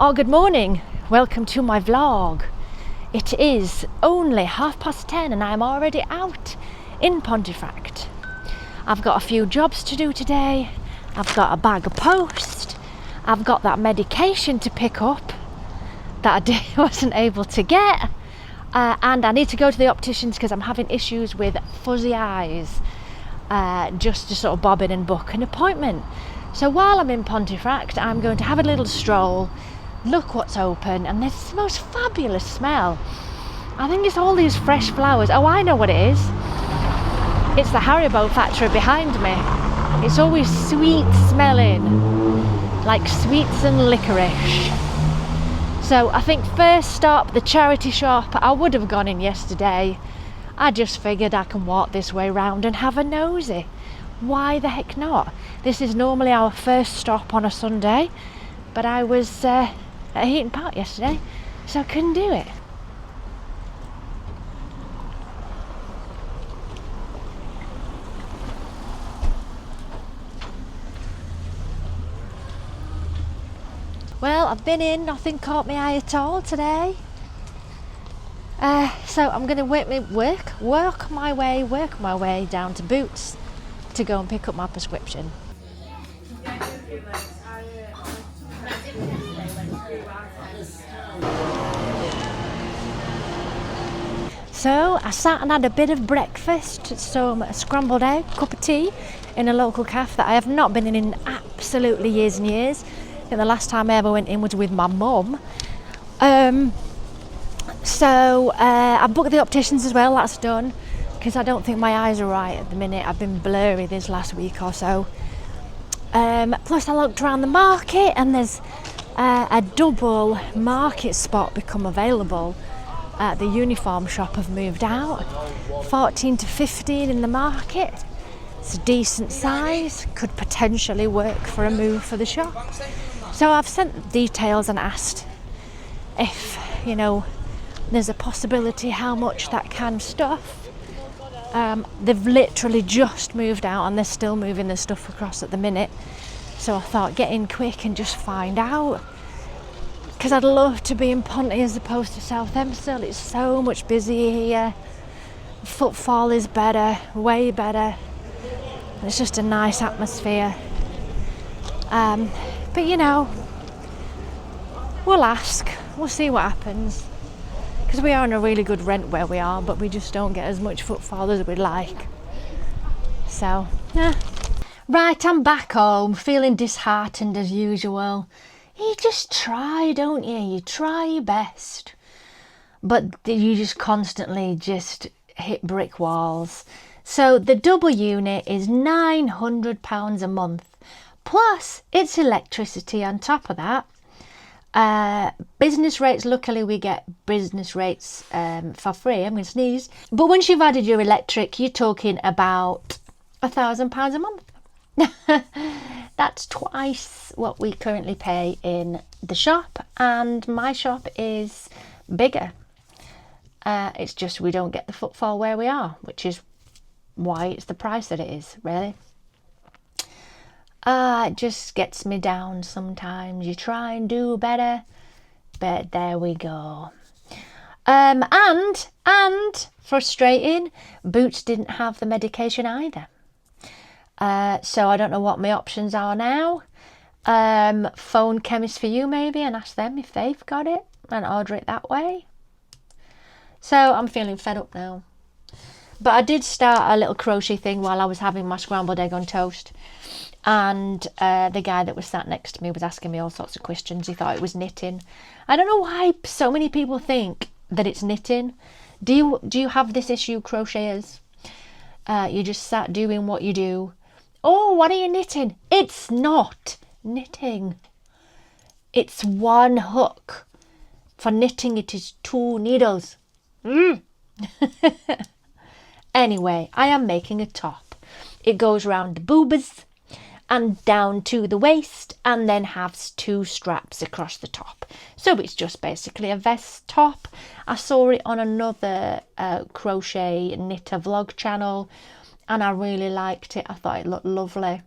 Oh, good morning. Welcome to my vlog. It is only 10:30 and I'm already out in Pontefract. I've got a few jobs to do today. I've got a bag of post. I've got that medication to pick up that I wasn't able to get. And I need to go to the opticians because I'm having issues with fuzzy eyes. Just to sort of bob in and book an appointment. So while I'm in Pontefract, I'm going to have a little stroll, look what's open, and there's the most fabulous smell. I think it's all these fresh flowers. Oh, I know what it is. It's the Haribo factory behind me. It's always sweet smelling, like sweets and licorice. So I think first stop, the charity shop. I would have gone in yesterday. I just figured I can walk this way round and have a nosy. Why the heck not? This is normally our first stop on a Sunday, but I was at Heaton Park yesterday, so I couldn't do it. Well, I've been in, nothing caught my eye at all today. So I'm going to work my way down to Boots to go and pick up my prescription. So I sat and had a bit of breakfast, some scrambled egg, cup of tea in a local cafe that I have not been in absolutely years and years. I think the last time I ever went in was with my mum. So I booked the opticians as well, that's done, because I don't think my eyes are right at the minute. I've been blurry this last week or so. Plus I looked around the market and there's a double market spot become available. The uniform shop have moved out. 14 to 15 in the market. It's a decent size, could potentially work for a move for the shop. So I've sent details and asked if, there's a possibility how much that can stuff. They've literally just moved out and they're still moving the stuff across at the minute. So I thought get in quick and just find out. Because I'd love to be in Ponty as opposed to Southampton. It's so much busier here. Footfall is better, way better. It's just a nice atmosphere. But we'll ask. We'll see what happens. Because we are on a really good rent where we are, but we just don't get as much footfall as we'd like. So, yeah. Right, I'm back home, feeling disheartened as usual. You just try, don't you? You try your best. But you just constantly just hit brick walls. So the double unit is £900 a month. Plus, it's electricity on top of that. Business rates, luckily we get business rates for free. I'm going to sneeze. But once you've added your electric, you're talking about £1,000 a month. That's twice what we currently pay in the shop, and my shop is bigger. It's just we don't get the footfall where we are, which is why it's the price that it is, really. It just gets me down sometimes. You try and do better, but there we go. And frustrating, Boots didn't have the medication either. So I don't know what my options are now. Phone Chemist for You maybe and ask them if they've got it and order it that way. So I'm feeling fed up now. But I did start a little crochet thing while I was having my scrambled egg on toast. And the guy that was sat next to me was asking me all sorts of questions. He thought it was knitting. I don't know why so many people think that it's knitting. Do you have this issue, crocheters? You just sat doing what you do. Oh, what are you knitting? It's not knitting. It's one hook. For knitting, it is 2 needles. Anyway, I am making a top. It goes round the boobas and down to the waist and then has 2 straps across the top. So it's just basically a vest top. I saw it on another crochet knitter vlog channel and I really liked it. I thought it looked lovely.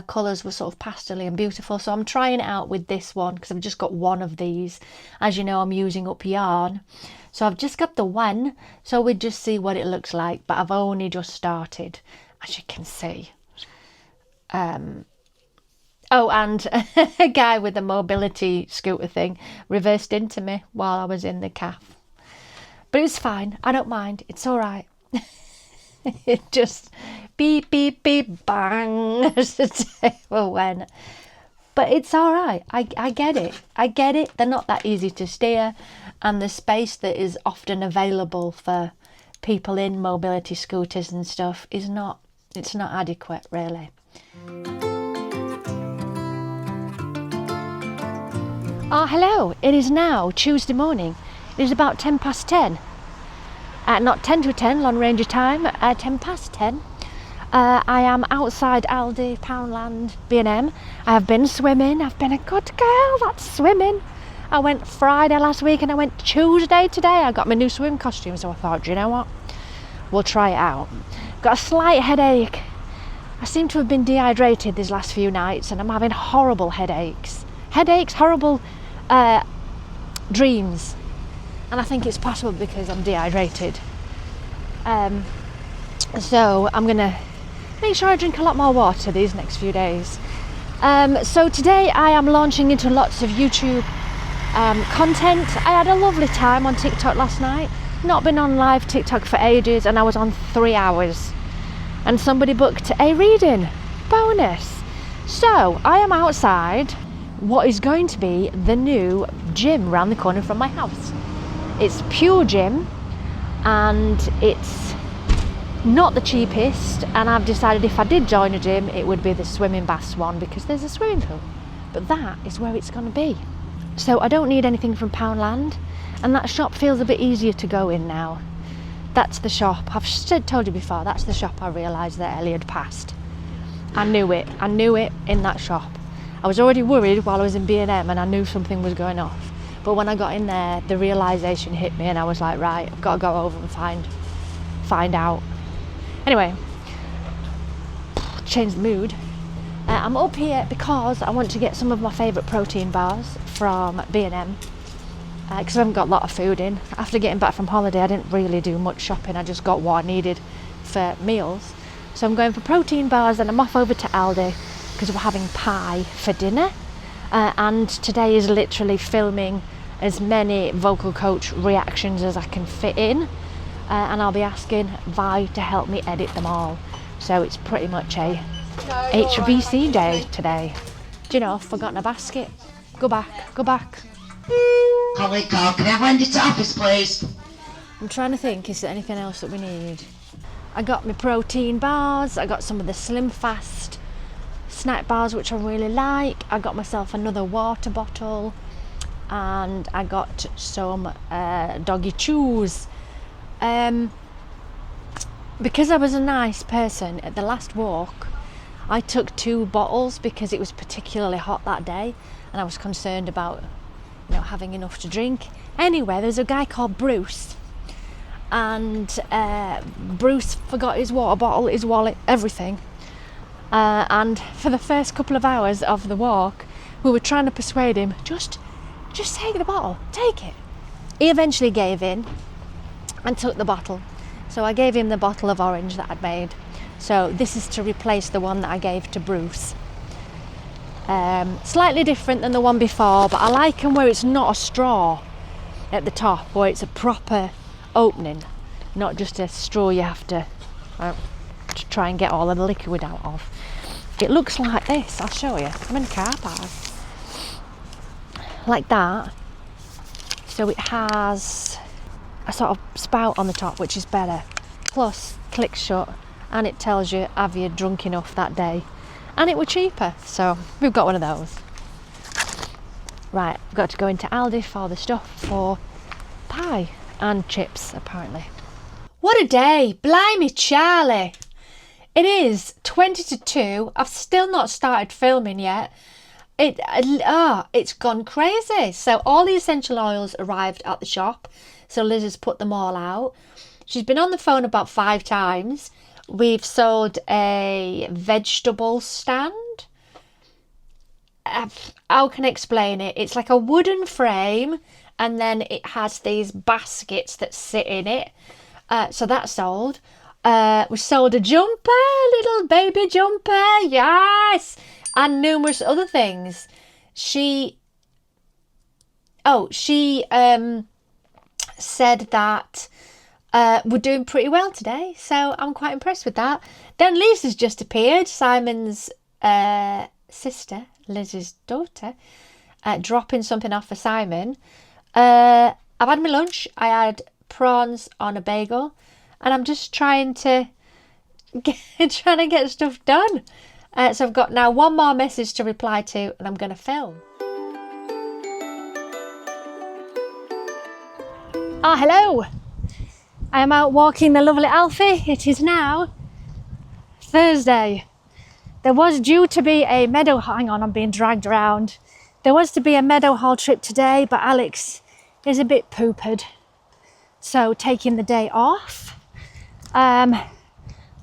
colours were sort of pastel and beautiful. So I'm trying it out with this one because I've just got one of these. As you know, I'm using up yarn. So I've just got the one. So we'll just see what it looks like. But I've only just started, as you can see. Oh, and a guy with a mobility scooter thing reversed into me while I was in the calf. But it was fine. I don't mind. It's all right. It just beep, beep, beep, bang as the table went. But it's all right. I get it. I get it. They're not that easy to steer. And the space that is often available for people in mobility scooters and stuff is not, it's not adequate, really. Oh, hello. It is now Tuesday morning. It is about 10 past 10. Not 10 to 10, long range of time, 10 past 10. I am outside Aldi, Poundland, B&M. I have been swimming. I've been a good girl, that's swimming. I went Friday last week and I went Tuesday today. I got my new swim costume, so I thought, do you know what? We'll try it out. Got a slight headache. I seem to have been dehydrated these last few nights and I'm having horrible headaches. Headaches, horrible dreams. And I think it's possible because I'm dehydrated. So I'm gonna make sure I drink a lot more water these next few days. So today I am launching into lots of YouTube content. I had a lovely time on TikTok last night. Not been on live TikTok for ages and I was on 3 hours. And somebody booked a reading. Bonus. So I am outside what is going to be the new gym round the corner from my house. It's Pure Gym and it's not the cheapest, and I've decided if I did join a gym it would be the swimming baths one because there's a swimming pool, but that is where it's going to be. So I don't need anything from Poundland, and that shop feels a bit easier to go in now. That's the shop, I've told you before, that's the shop I realised that Ellie had passed. I knew it in that shop. I was already worried while I was in B&M and I knew something was going off. But when I got in there, the realisation hit me and I was like, right, I've got to go over and find out. Anyway, change the mood. I'm up here because I want to get some of my favourite protein bars from B&M because I haven't got a lot of food in. After getting back from holiday, I didn't really do much shopping. I just got what I needed for meals. So I'm going for protein bars and I'm off over to Aldi because we're having pie for dinner. And today is literally filming as many vocal coach reactions as I can fit in, and I'll be asking Vi to help me edit them all. So it's pretty much a HVC day today. Do you know, I've forgotten a basket. Go back. Holy cow, can I lend it to office, please? I'm trying to think, is there anything else that we need? I got my protein bars, I got some of the Slim Fast snack bars which I really like. I got myself another water bottle and I got some doggy chews. Because I was a nice person at the last walk, I took 2 bottles because it was particularly hot that day and I was concerned about having enough to drink. Anyway, there's a guy called Bruce and Bruce forgot his water bottle, his wallet, everything. And for the first couple of hours of the walk, we were trying to persuade him, just take the bottle, take it. He eventually gave in and took the bottle. So I gave him the bottle of orange that I'd made. So this is to replace the one that I gave to Bruce. Slightly different than the one before, but I like them where it's not a straw at the top, where it's a proper opening, not just a straw you have to try and get all of the liquid out of. It looks like this, I'll show you. I'm in a car park. Like that. So it has a sort of spout on the top, which is better. Plus, clicks shut, and it tells you, have you drunk enough that day? And it were cheaper, so we've got one of those. Right, I've got to go into Aldi for the stuff for pie and chips, apparently. What a day! Blimey Charlie! It is 20 to 2. I've still not started filming yet. It's gone crazy. So all the essential oils arrived at the shop. So Liz has put them all out. She's been on the phone about 5 times. We've sold a vegetable stand how can I explain it? It's like a wooden frame, and then it has these baskets that sit in it. So that's sold. We sold a jumper, little baby jumper, yes, and numerous other things. She said that we're doing pretty well today, so I'm quite impressed with that. Then Lisa's just appeared, Simon's sister, Liz's daughter, dropping something off for Simon. I've had my lunch. I had prawns on a bagel, and I'm just trying to get stuff done. So I've got now one more message to reply to, and I'm going to film. Ah, hello. I am out walking the lovely Alfie. It is now Thursday. There was due to be a meadow... Hang on, I'm being dragged around. There was to be a meadow hall trip today, but Alex is a bit poopered, so taking the day off.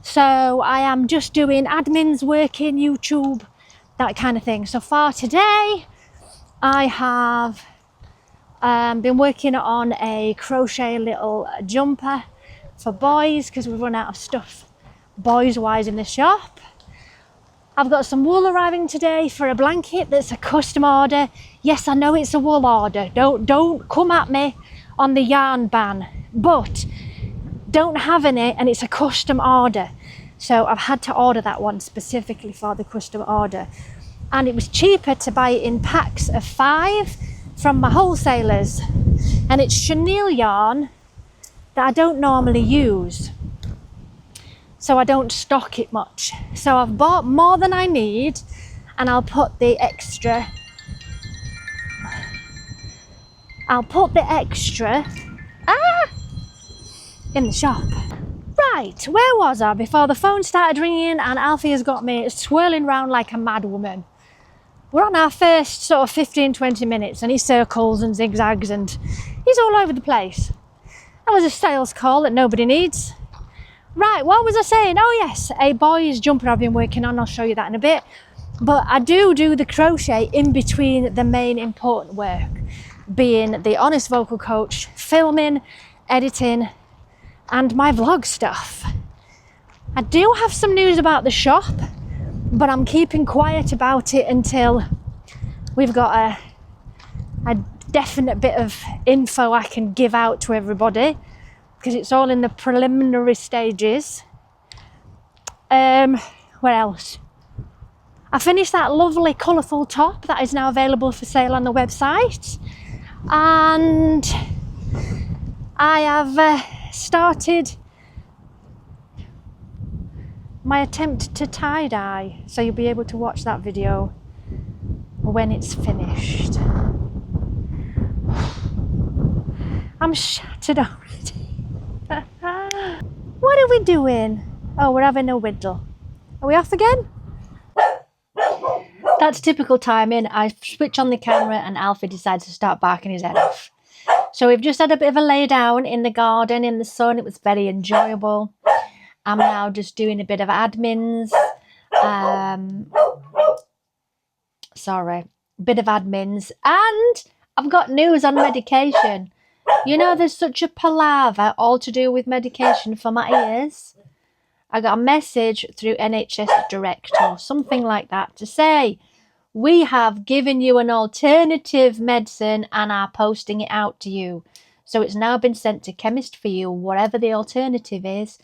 So I am just doing admins, working, YouTube, that kind of thing. So far today, I have been working on a crochet little jumper for boys because we've run out of stuff boys-wise in the shop. I've got some wool arriving today for a blanket that's a custom order. Yes, I know it's a wool order. Don't come at me on the yarn ban, but don't have any, and it's a custom order. So I've had to order that one specifically for the custom order. And it was cheaper to buy it in packs of 5 from my wholesalers. And it's chenille yarn that I don't normally use, so I don't stock it much. So I've bought more than I need, and I'll put the extra in the shop. Right, where was I before the phone started ringing and Alfie has got me swirling round like a mad woman? We're on our first sort of 15-20 minutes, and he circles and zigzags and he's all over the place. That was a sales call that nobody needs. Right, what was I saying? Oh yes, a boys jumper I've been working on. I'll show you that in a bit. But I do the crochet in between the main important work, being the Honest Vocal Coach, filming, editing, and my vlog stuff. I do have some news about the shop, but I'm keeping quiet about it until we've got a definite bit of info I can give out to everybody, because it's all in the preliminary stages. What else? I finished that lovely colourful top that is now available for sale on the website, and I have started my attempt to tie-dye, so you'll be able to watch that video when it's finished. I'm shattered already. What are we doing? Oh, we're having a whittle. Are we off again? That's typical timing. I switch on the camera and Alfie decides to start barking his head off. So we've just had a bit of a lay down in the garden in the sun. It was very enjoyable. I'm now just doing a bit of admins. Bit of admins. And I've got news on medication. You know, there's such a palaver all to do with medication for my ears. I got a message through NHS Direct or something like that to say, we have given you an alternative medicine and are posting it out to you. So it's now been sent to chemist for you, whatever the alternative is,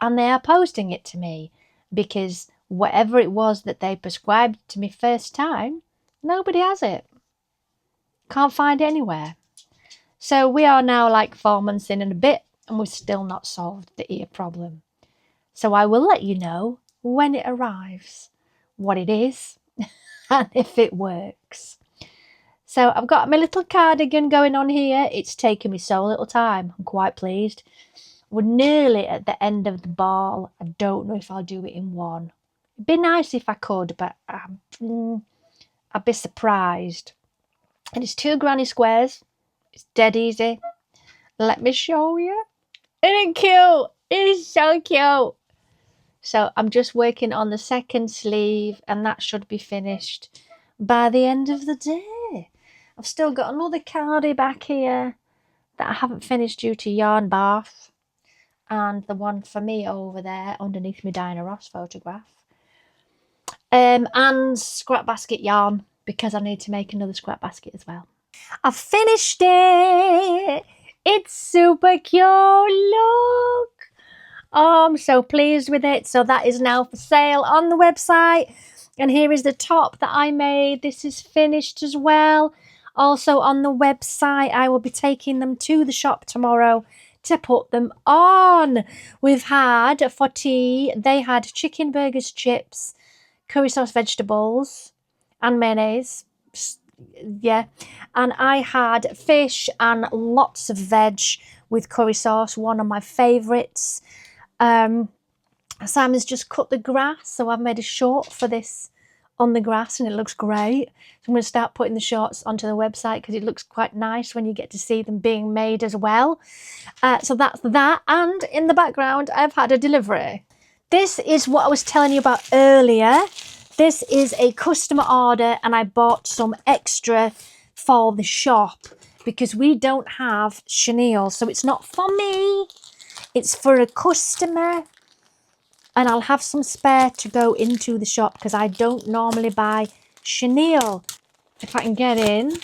and they are posting it to me, because whatever it was that they prescribed to me first time, nobody has it. Can't find it anywhere. So we are now like 4 months in and a bit, and we've still not solved the ear problem. So I will let you know when it arrives, what it is, and if it works. So I've got my little cardigan going on here. It's taken me so little time. I'm quite pleased. We're nearly at the end of the ball. I don't know if I'll do it in one. It'd be nice if I could, but I'd be surprised. And it's 2 granny squares. It's dead easy. Let me show you. Isn't it cute? It's so cute. So I'm just working on the second sleeve, and that should be finished by the end of the day. I've still got another cardie back here that I haven't finished due to yarn bath, and the one for me over there underneath my Diana Ross photograph. And scrap basket yarn, because I need to make another scrap basket as well. I've finished it. It's super cute. Look. Oh, I'm so pleased with it. So that is now for sale on the website. And here is the top that I made. This is finished as well. Also on the website, I will be taking them to the shop tomorrow to put them on. We've had, for tea, they had chicken burgers, chips, curry sauce vegetables, and mayonnaise. Yeah. And I had fish and lots of veg with curry sauce, one of my favourites. Simon's just cut the grass, so I've made a short for this on the grass, and it looks great. So I'm going to start putting the shorts onto the website because it looks quite nice when you get to see them being made as well. So that's that. And in the background, I've had a delivery. This is what I was telling you about earlier. This is a customer order, and I bought some extra for the shop because we don't have chenille. So it's not for me, it's for a customer. And I'll have some spare to go into the shop because I don't normally buy chenille. If I can get in.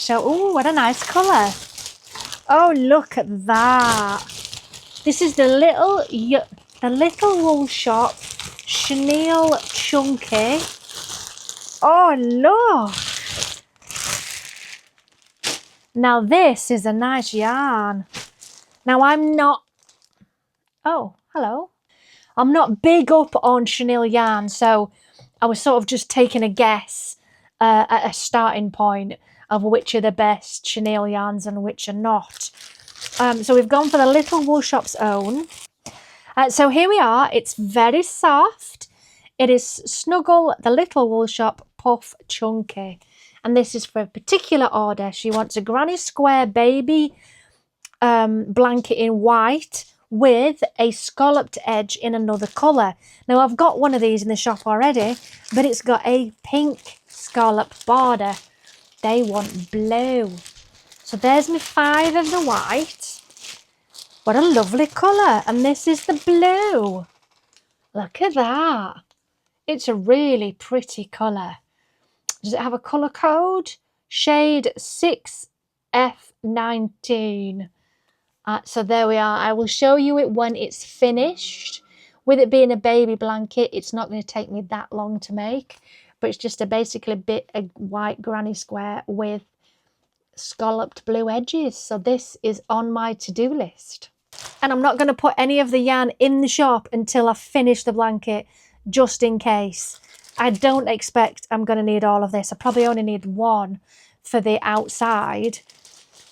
Oh, what a nice colour. Oh, look at that. This is the little Wool Shop chenille chunky. Oh, look. Now this is a nice yarn. Now I'm not... Oh, hello. I'm not big up on chenille yarn, so I was sort of just taking a guess at a starting point of which are the best chenille yarns and which are not. So we've gone for the Little Wool Shop's own. So here we are. It's very soft. It is Snuggle, the Little Wool Shop Puff Chunky. And this is for a particular order. She wants a granny square baby blanket in white with a scalloped edge in another colour. Now, I've got one of these in the shop already, but it's got a pink scallop border. They want blue. So there's my 5 of the white. What a lovely colour. And this is the blue. Look at that. It's a really pretty colour. Does it have a colour code? Shade 6F19. So there we are. I will show you it when it's finished. With it being a baby blanket, it's not going to take me that long to make. But it's just basically a white granny square with scalloped blue edges. So this is on my to-do list. And I'm not going to put any of the yarn in the shop until I finish the blanket, just in case. I don't expect I'm going to need all of this. I probably only need one for the outside,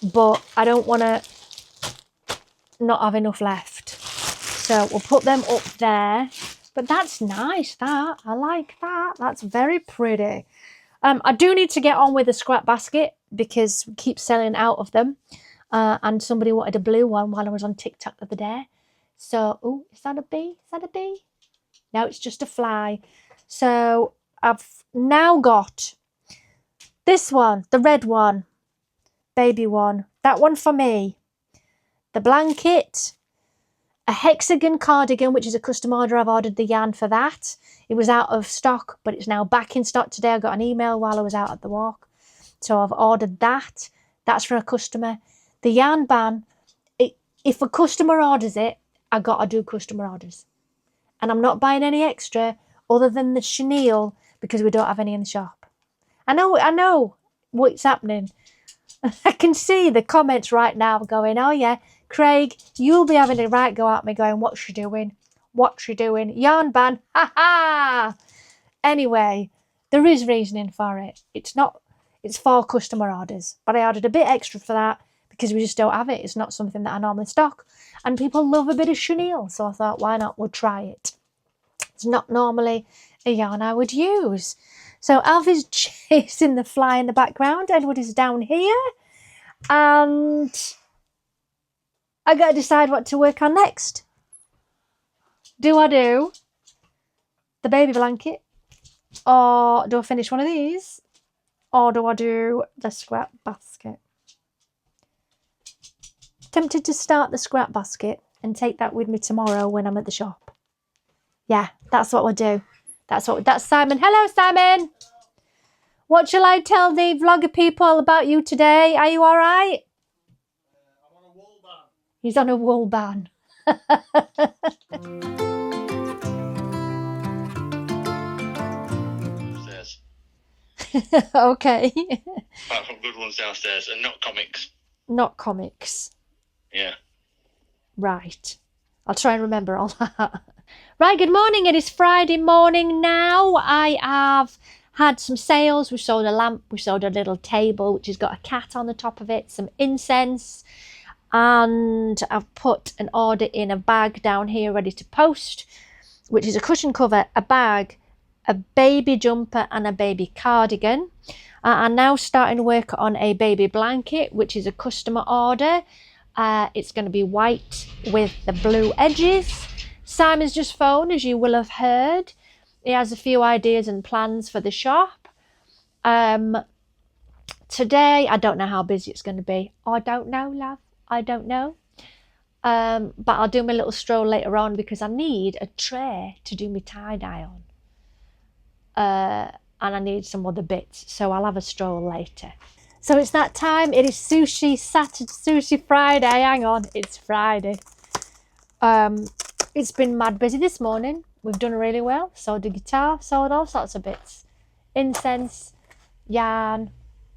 but I don't want to not have enough left. So we'll put them up there. But that's nice, that. I like that. That's very pretty. I do need to get on with a scrap basket because we keep selling out of them. And somebody wanted a blue one while I was on TikTok the other day. So, oh, is that a bee? Is that a bee? No, it's just a fly. So I've now got this one, the red one, baby one. That one for me. The blanket, a hexagon cardigan, which is a custom order. I've ordered the yarn for that. It was out of stock, but it's now back in stock today. I got an email while I was out at the walk. So I've ordered that. That's for a customer. The yarn band, if a customer orders it, I got to do customer orders. And I'm not buying any extra other than the chenille because we don't have any in the shop. I know what's happening. I can see the comments right now going, oh yeah, Craig, you'll be having a right go at me going, what's she doing? What's she doing? Yarn ban, ha ha! Anyway, there is reasoning for it. It's for customer orders. But I ordered a bit extra for that because we just don't have it. It's not something that I normally stock. And people love a bit of chenille. So I thought, why not? We'll try it. It's not normally a yarn I would use. So Alfie's chasing the fly in the background. Edward is down here. And I got to decide what to work on next. Do I do the baby blanket Or do I finish one of these? Or do I do the scrap basket? Tempted to start the scrap basket and take that with me tomorrow when I'm at the shop. Yeah, that's what we'll do. That's Simon. Hello, Simon. What shall I tell the vlogger people about you today? Are you all right? I'm on a wool ban. He's on a wool ban. Upstairs. Okay. Apart from good ones downstairs and not comics. Not comics. Yeah. Right. I'll try and remember all that. Right, good morning. It is Friday morning now. I have had some sales. We sold a lamp. We sold a little table which has got a cat on the top of it, some incense, and I've put an order in a bag down here ready to post, which is a cushion cover, a bag, a baby jumper and a baby cardigan. I'm now starting work on a baby blanket, which is a customer order. It's going to be white with the blue edges. Simon's just phoned, as you will have heard. He has a few ideas and plans for the shop. Today, I don't know how busy it's going to be. I don't know, love. I don't know. But I'll do my little stroll later on because I need a tray to do my tie-dye on. And I need some other bits. So I'll have a stroll later. So it's that time. It is Sushi Saturday, Sushi Friday. Hang on, it's Friday. It's been mad busy this morning. We've done really well. Sold the guitar, sold all sorts of bits. Incense, yarn.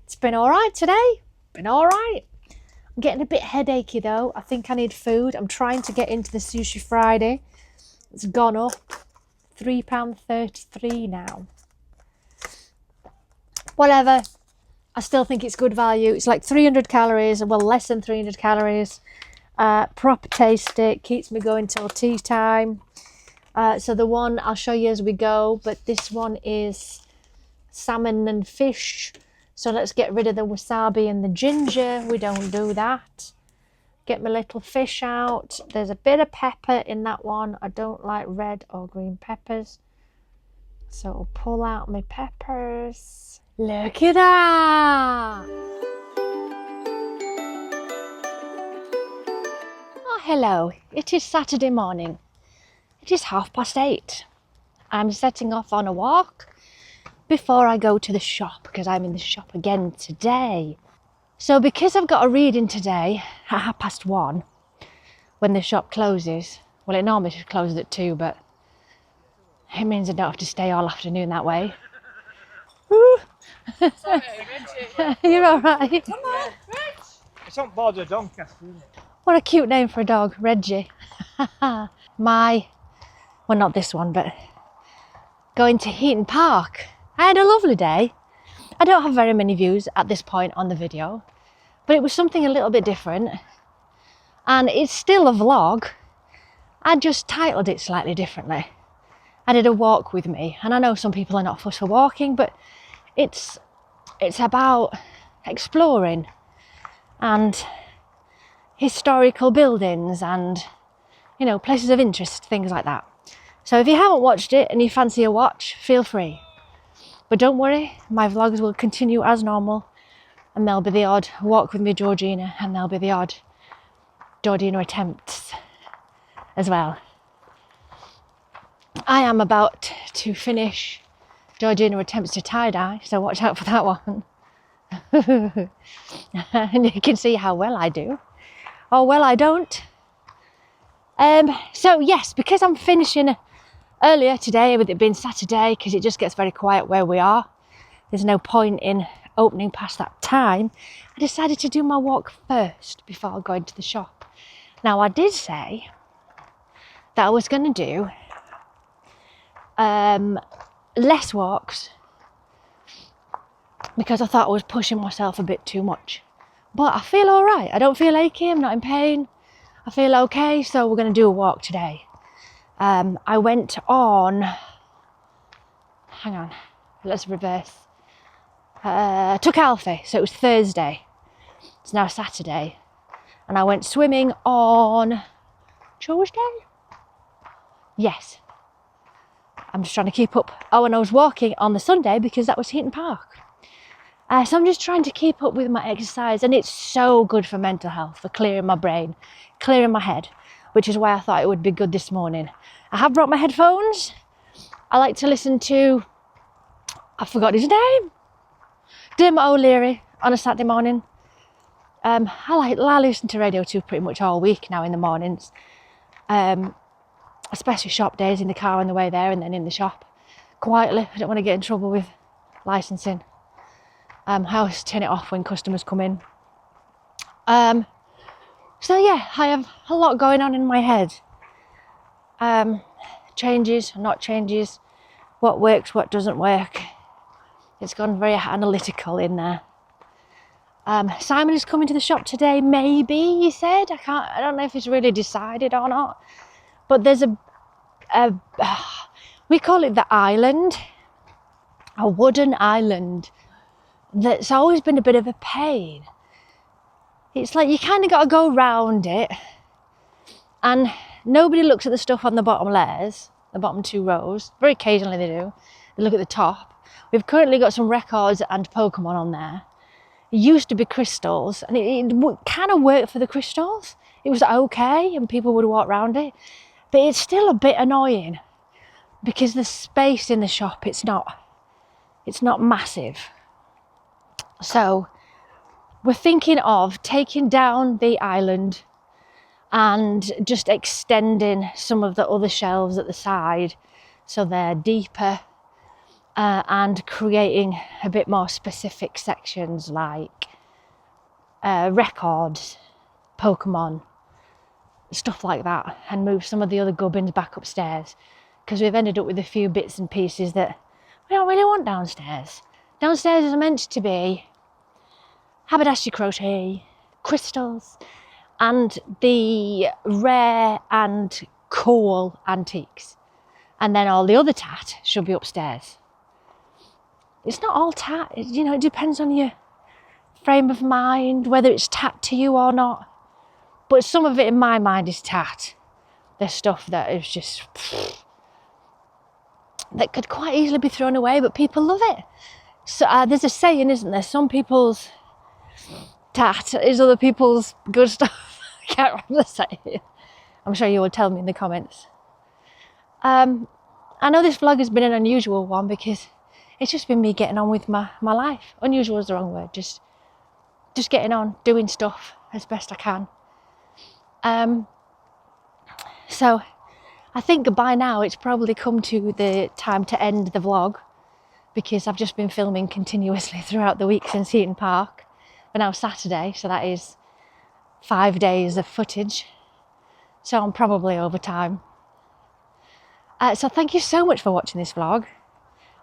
It's been all right today. Been all right. I'm getting a bit headachy though. I think I need food. I'm trying to get into the Sushi Friday. It's gone up. £3.33 now. Whatever. I still think it's good value. It's like 300 calories, well, less than 300 calories. Proper tasty, keeps me going till tea time. So the one I'll show you as we go, but this one is salmon and fish. So let's get rid of the wasabi and the ginger. We don't do that. Get my little fish out. There's a bit of pepper in that one. I don't like red or green peppers. So I'll pull out my peppers. Look at that! Oh, hello. It is Saturday morning. It is 8:30. I'm setting off on a walk before I go to the shop because I'm in the shop again today. So because I've got a reading today at 1:30 when the shop closes, well, it normally closes at 2, but it means I don't have to stay all afternoon that way. Sorry, Reggie. You're all right. Come on, Reg. It's on board of Doncaster, isn't it? What a cute name for a dog, Reggie. Well, not this one, but going to Heaton Park. I had a lovely day. I don't have very many views at this point on the video, but it was something a little bit different. And it's still a vlog. I just titled it slightly differently. I did a walk with me, and I know some people are not fussed for walking, but it's about exploring and historical buildings and, you know, places of interest, things like that. So if you haven't watched it and you fancy a watch, feel free. But don't worry, my vlogs will continue as normal, and there'll be the odd walk with me Georgina, and there'll be the odd Georgina attempts as well. I am about to finish Georgina attempts to tie-dye, so watch out for that one. And you can see how well I do, or well I don't. So yes, because I'm finishing earlier today with it being Saturday, because it just gets very quiet where we are, there's no point in opening past that time, I decided to do my walk first before going to the shop. Now I did say that I was going to do less walks because I thought I was pushing myself a bit too much, but I feel all right. I don't feel achy, I'm not in pain, I feel okay, so we're going to do a walk today. I went on, hang on, let's reverse, took Alfie, so it was Thursday, it's now Saturday, and I went swimming on Tuesday? Yes. I'm just trying to keep up. Oh, and I was walking on the Sunday because that was Heaton Park. So I'm just trying to keep up with my exercise, and it's so good for mental health, for clearing my brain, clearing my head, which is why I thought it would be good this morning. I have brought my headphones. I like to listen to, I forgot his name, Dermot O'Leary on a Saturday morning. I listen to Radio 2 pretty much all week now in the mornings, especially shop days, in the car on the way there and then in the shop, quietly. I don't want to get in trouble with licensing. I always turn it off when customers come in. So yeah, I have a lot going on in my head. Changes, not changes, what works, what doesn't work. It's gone very analytical in there. Simon is coming to the shop today, maybe, he said. I don't know if it's really decided or not. But there's we call it the island, a wooden island that's always been a bit of a pain. It's like you kind of got to go round it, and nobody looks at the stuff on the bottom layers, the bottom 2 rows. Very occasionally they do. They look at the top. We've currently got some records and Pokemon on there. It used to be crystals, and it kind of worked for the crystals. It was okay, and people would walk around it. But it's still a bit annoying because the space in the shop, it's not massive. So we're thinking of taking down the island and just extending some of the other shelves at the side so they're deeper, and creating a bit more specific sections like records, Pokemon, stuff like that, and move some of the other gubbins back upstairs, because we've ended up with a few bits and pieces that we don't really want downstairs. Downstairs is meant to be haberdashery, crochet, crystals, and the rare and cool antiques. And then all the other tat should be upstairs. It's not all tat, it depends on your frame of mind, whether it's tat to you or not. But some of it in my mind is tat. There's stuff that is just, that could quite easily be thrown away, but people love it. So there's a saying, isn't there? Some people's tat is other people's good stuff. I can't remember the saying. I'm sure you will tell me in the comments. I know this vlog has been an unusual one because it's just been me getting on with my life. Unusual is the wrong word. Just getting on, doing stuff as best I can. So I think by now it's probably come to the time to end the vlog, because I've just been filming continuously throughout the week since Heaton Park. But now Saturday, so that is 5 days of footage. So I'm probably over time. So thank you so much for watching this vlog.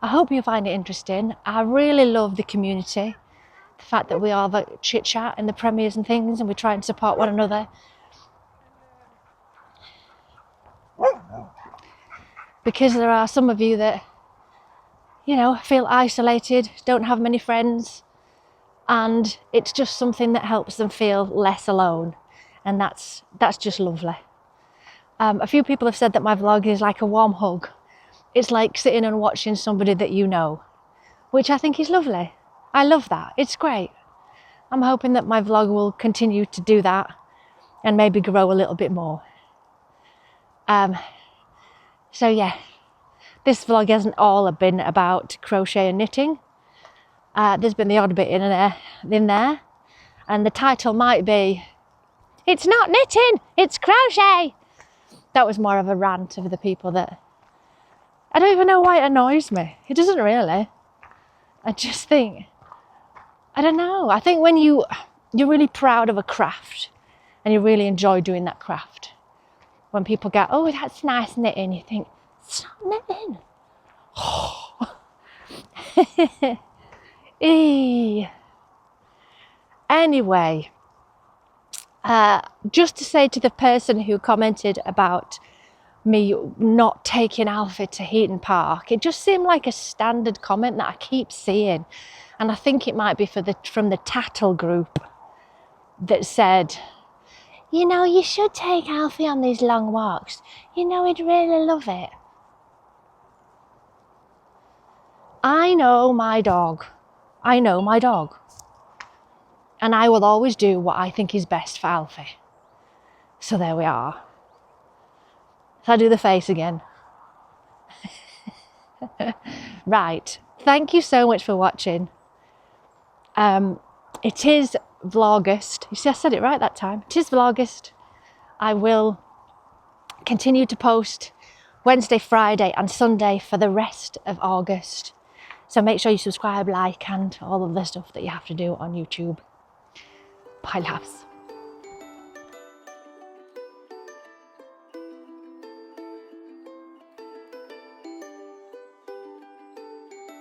I hope you find it interesting. I really love the community. The fact that we all have a chit chat in the premieres and things, and we try and support one another. Because there are some of you that, feel isolated, don't have many friends, and it's just something that helps them feel less alone, and that's just lovely. A few people have said that my vlog is like a warm hug. It's like sitting and watching somebody that you know, which I think is lovely. I love that. It's great. I'm hoping that my vlog will continue to do that and maybe grow a little bit more. So yeah, this vlog hasn't all been about crochet and knitting. There's been the odd bit in there, and the title might be, "It's not knitting, it's crochet." That was more of a rant of the people that, I don't even know why it annoys me. It doesn't really. I just think, I don't know. I think when you're really proud of a craft and you really enjoy doing that craft, when people go, "Oh, that's nice knitting," you think, it's not knitting. Anyway, just to say to the person who commented about me not taking Alfie to Heaton Park, it just seemed like a standard comment that I keep seeing, and I think it might be from the Tattle group that said, you should take Alfie on these long walks, he'd really love it. I know my dog. I know my dog. And I will always do what I think is best for Alfie. So there we are. So I do the face again. Right. Thank you so much for watching. It is Vlogust. You see, I said it right that time. It is Vlogust. I will continue to post Wednesday, Friday and Sunday for the rest of August. So make sure you subscribe, like and all of the stuff that you have to do on YouTube. Bye loves.